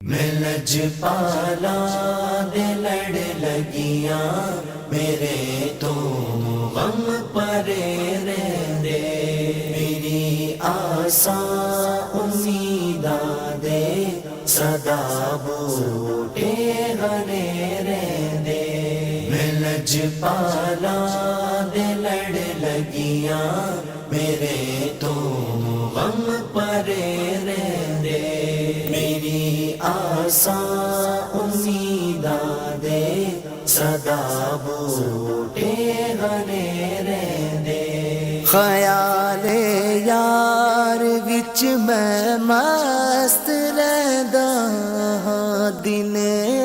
میں لجپالا دے لڑ لگیاں میرے تو غم پرے رہندے میری آساں امیداں دے صدا بوٹے ہرے رہندے میں لجپالا دے لڑ لگیاں میرے تو غم پرے رہندے میری آساں امیداں دے صدا بوٹے ہرے رہندے خیال یار وچ میں مست رہندا ہاں دن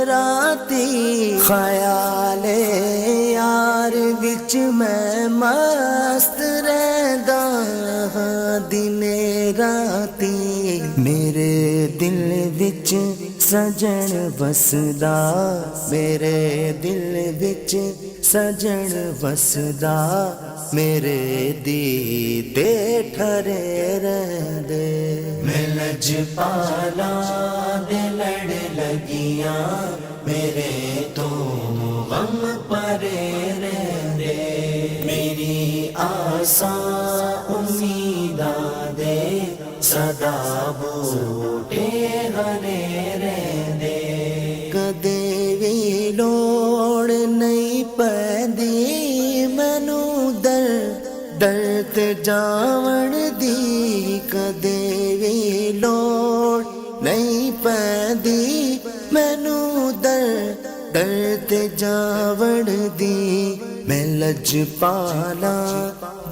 راتی خیال یار وچ میں مست رہندا ہاں دن راتی میرے دل وچ سجن وسدا میرے دل وچ سجن وسدا میرے دیدے ٹھرے رہندے میں لجپالا دے لڑ لگیاں میرے تو غم پرے رہندے میری آساں امیداں دے صدا بوٹے ہرے رہندے کدے وی لوڑ نہیں پیندی مینوں درد جاون دی کدے وی لوڑ نہیں پیندی مینوں درد جاون دی میں لجپالا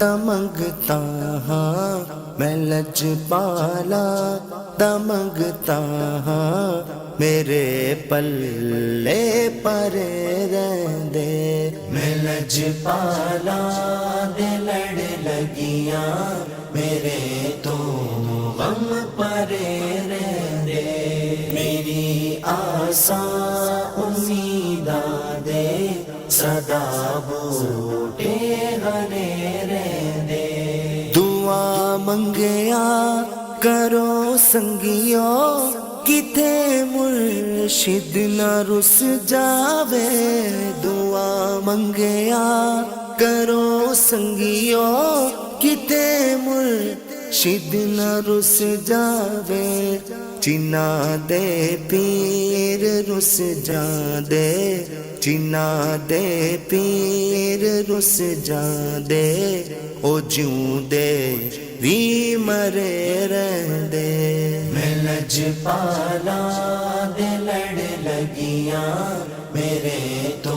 دا منگتا ہاں میں لجپالا دا منگتا ہاں میرے پلے پرے رہندے میں لجپالا دے لڑ لگیاں میرے تو غم پرے رہندے میری آساں امیداں دے صدا بوٹے ہرے رہندے دعا منگیا کرو سنگیو کتے مرشد نہ رس جاوے دعا منگیا کرو سنگیو کتے مرشد نہ رس جاوے چنا دے پیر رس جاندے چنا دے پیر رس جاندے او جیوں دے وی مرے رہندے میں لجپالا دے لڑ لگیاں میرے تو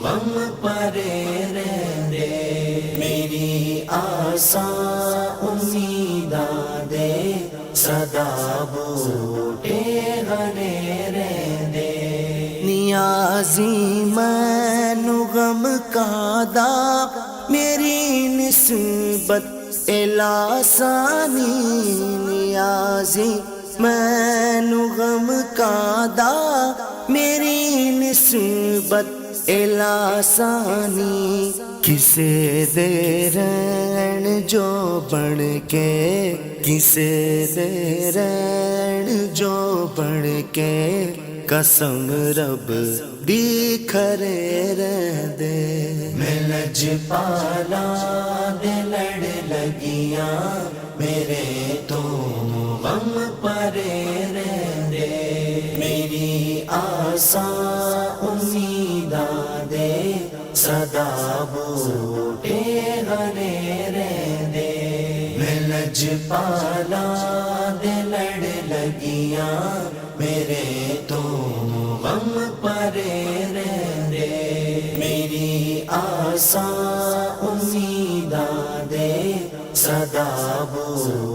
غم پرے رہندے میری آساں امیداں دے صدا بوٹے ہرے رہندے نیازی مینوں غم کادا میری نسبت الاسانی نیازی مینوں غم کادا میری نسبت الاسانی کسے دے رہن جو بن کے کسے دے رہن جو بن کے قسم رب دی کھرے رہندے میں لجپالا دے لڑ لگیاں میرے تو غم پرے رہندے میری آساں امیداں دے صدا بوٹے ہرے رہندے میں لجپالا دے لڑ لگیاں میرے تو غم پرے رہندے میری آساں امیداں دے صدا بوٹے